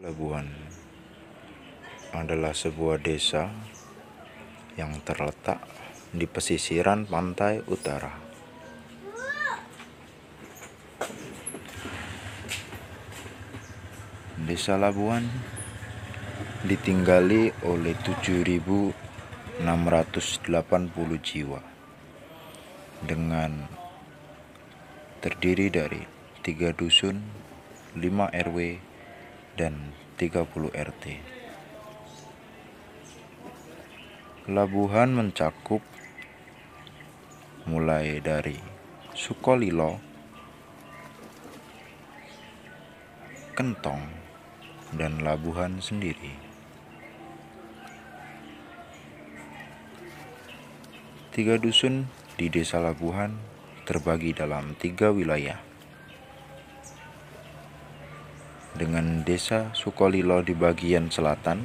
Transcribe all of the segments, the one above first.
Labuhan adalah sebuah desa yang terletak di pesisiran pantai utara. Desa Labuhan ditinggali oleh 7.680 jiwa dengan terdiri dari 3 dusun, 5 RW, dan 30 RT. Labuhan mencakup mulai dari Sukolilo, Kentong, dan Labuhan sendiri. 3 dusun di Desa Labuhan terbagi dalam 3 wilayah, dengan Desa Sukolilo di bagian selatan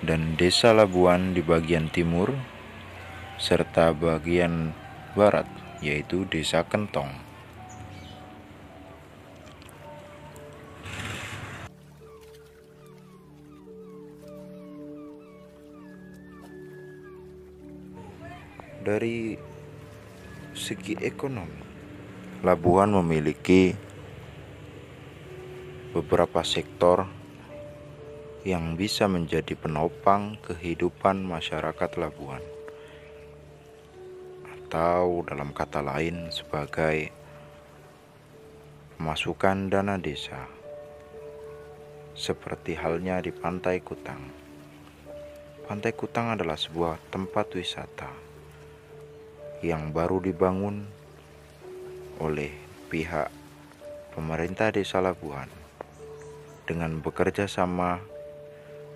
dan Desa Labuhan di bagian timur, serta bagian barat yaitu Desa Kentong. Dari segi ekonomi, Labuhan memiliki beberapa sektor yang bisa menjadi penopang kehidupan masyarakat Labuhan, atau dalam kata lain sebagai pemasukan dana desa, seperti halnya di Pantai Kutang. Pantai Kutang adalah sebuah tempat wisata yang baru dibangun oleh pihak pemerintah Desa Labuhan dengan bekerja sama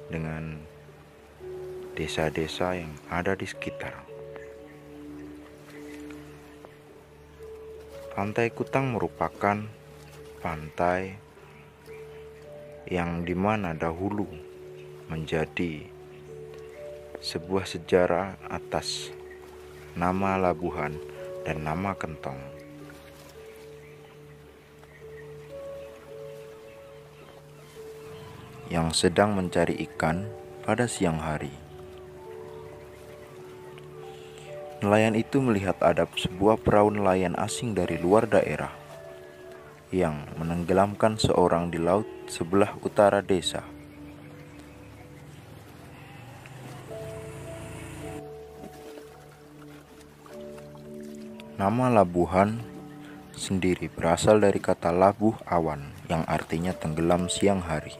dengan desa-desa yang ada di sekitar. Pantai Kutang merupakan pantai yang dimana dahulu menjadi sebuah sejarah atas nama Labuhan dan nama Kentong. Yang sedang mencari ikan pada siang hari. Nelayan itu melihat ada sebuah perahu nelayan asing dari luar daerah yang menenggelamkan seorang di laut sebelah utara desa. Nama Labuhan sendiri berasal dari kata labuh awan yang artinya tenggelam siang hari,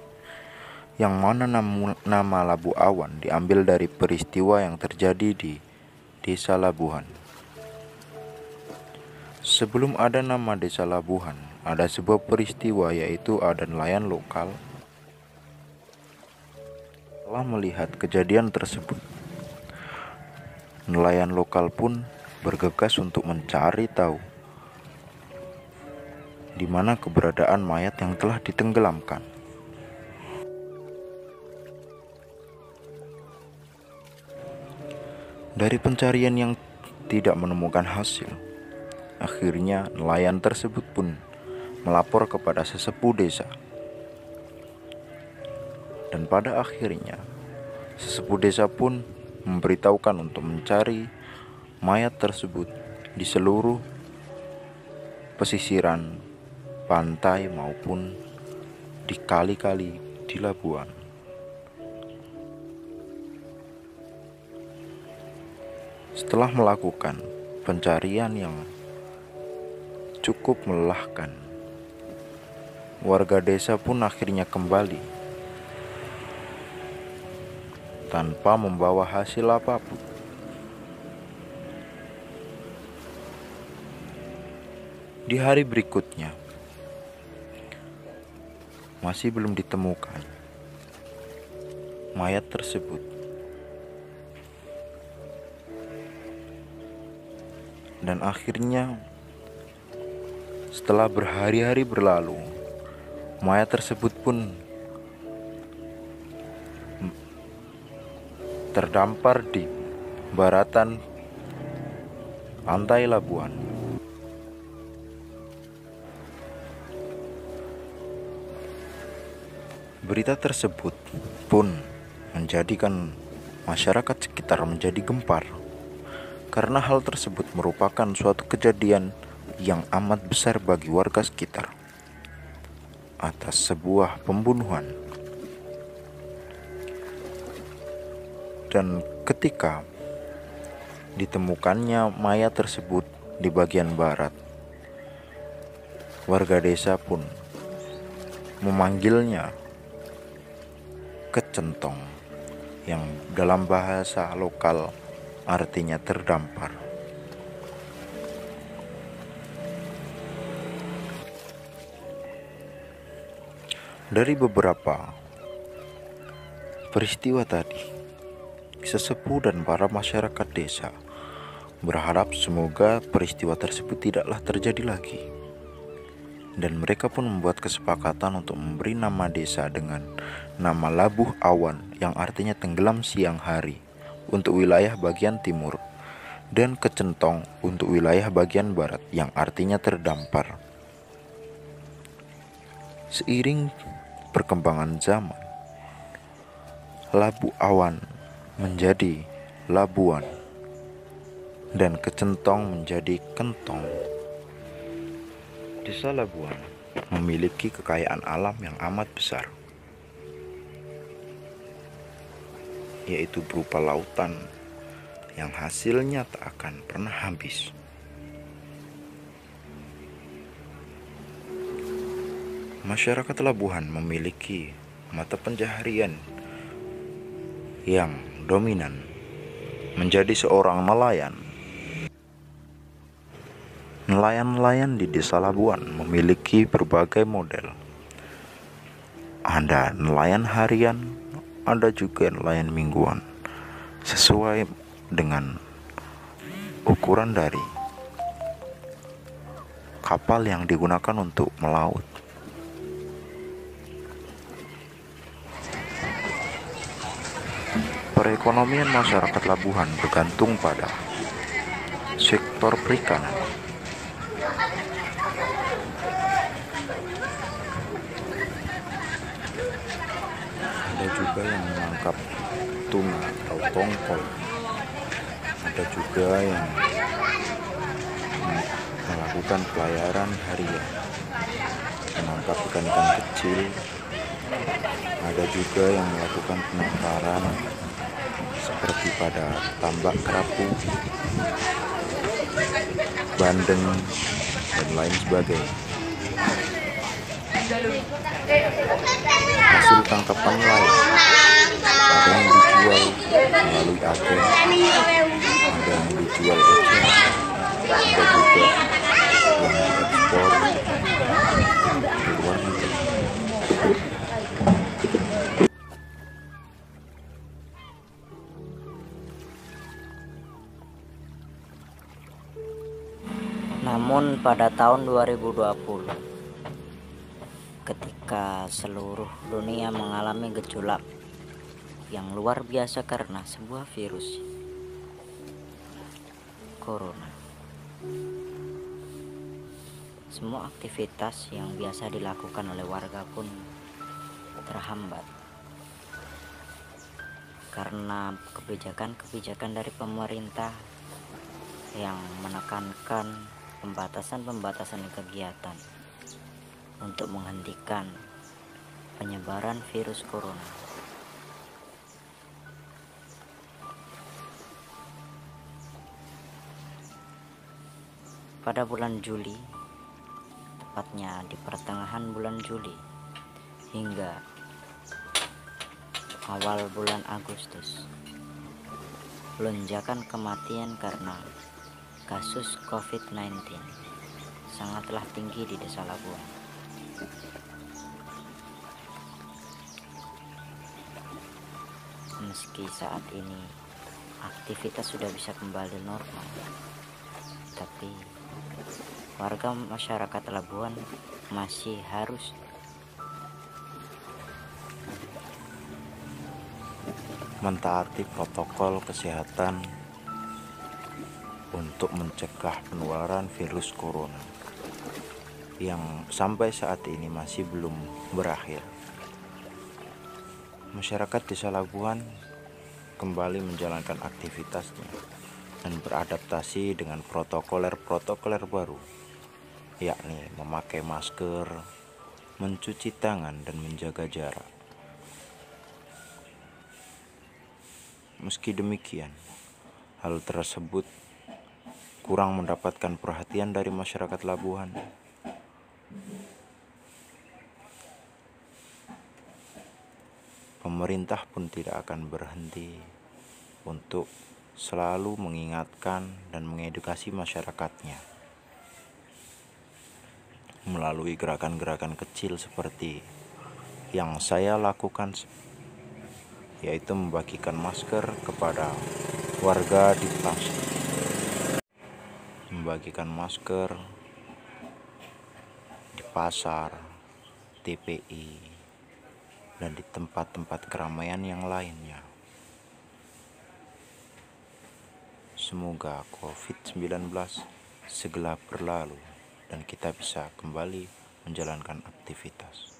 yang mana nama Labu Awan diambil dari peristiwa yang terjadi di Desa Labuhan. Sebelum ada nama Desa Labuhan, ada sebuah peristiwa, yaitu ada nelayan lokal telah melihat kejadian tersebut. Nelayan lokal pun bergegas untuk mencari tahu di mana keberadaan mayat yang telah ditenggelamkan. Dari pencarian yang tidak menemukan hasil, akhirnya nelayan tersebut pun melapor kepada sesepuh desa. Dan pada akhirnya, sesepuh desa pun memberitahukan untuk mencari mayat tersebut di seluruh pesisiran pantai maupun di kali-kali di Labuhan. Setelah melakukan pencarian yang cukup melelahkan, warga desa pun akhirnya kembali tanpa membawa hasil apapun. Di hari berikutnya, masih belum ditemukan mayat tersebut. Dan akhirnya setelah berhari-hari berlalu, mayat tersebut pun terdampar di baratan pantai Labuhan. Berita tersebut pun menjadikan masyarakat sekitar menjadi gempar, karena hal tersebut merupakan suatu kejadian yang amat besar bagi warga sekitar atas sebuah pembunuhan. Dan ketika ditemukannya mayat tersebut di bagian barat, warga desa pun memanggilnya kecentong, yang dalam bahasa lokal artinya terdampar. Dari beberapa peristiwa tadi, sesepuh dan para masyarakat desa berharap semoga peristiwa tersebut tidaklah terjadi lagi. Dan mereka pun membuat kesepakatan untuk memberi nama desa dengan nama Labuh Awan, yang artinya tenggelam siang hari, untuk wilayah bagian timur, dan Kecentong untuk wilayah bagian barat, yang artinya terdampar. Seiring perkembangan zaman, Labuh Awan menjadi Labuan, dan Kecentong menjadi Kentong. Desa Labuan memiliki kekayaan alam yang amat besar, yaitu berupa lautan yang hasilnya tak akan pernah habis. Masyarakat Labuhan memiliki mata pencaharian yang dominan menjadi seorang nelayan. Nelayan-nelayan di desa Labuan memiliki berbagai model. Ada nelayan harian, ada juga nelayan mingguan, sesuai dengan ukuran dari kapal yang digunakan untuk melaut. Perekonomian masyarakat Labuhan bergantung pada sektor perikanan. Ada juga yang menangkap tuna atau tongkol. Ada juga yang melakukan pelayaran harian, menangkap ikan-ikan kecil. Ada juga yang melakukan penangkaran seperti pada tambak kerapu, bandeng, dan lain sebagainya. Hasil tangkapan lain ada yang dijual melalui agen, ada yang dijual eceran, ada juga yang diekspor ke luar negeri. Namun pada tahun 2020, ketika seluruh dunia mengalami gejolak yang luar biasa karena sebuah virus corona, semua aktivitas yang biasa dilakukan oleh warga pun terhambat karena kebijakan-kebijakan dari pemerintah yang menekankan pembatasan kegiatan untuk menghentikan penyebaran virus corona. Pada bulan Juli, tepatnya di pertengahan bulan Juli hingga awal bulan Agustus, lonjakan kematian karena kasus COVID-19 sangatlah tinggi di Desa Labuan. Meski saat ini aktivitas sudah bisa kembali normal, tapi warga masyarakat Labuan masih harus mentaati protokol kesehatan untuk mencegah penularan virus corona yang sampai saat ini masih belum berakhir. Masyarakat Desa Labuhan kembali menjalankan aktivitasnya dan beradaptasi dengan protokoler baru, yakni memakai masker, mencuci tangan, dan menjaga jarak. Meski demikian, hal tersebut kurang mendapatkan perhatian dari masyarakat Labuhan. Pemerintah pun tidak akan berhenti untuk selalu mengingatkan dan mengedukasi masyarakatnya melalui gerakan-gerakan kecil seperti yang saya lakukan, yaitu membagikan masker kepada warga di pasar, membagikan masker di pasar, TPI, dan di tempat-tempat keramaian yang lainnya. Semoga COVID-19 segera berlalu dan kita bisa kembali menjalankan aktivitas.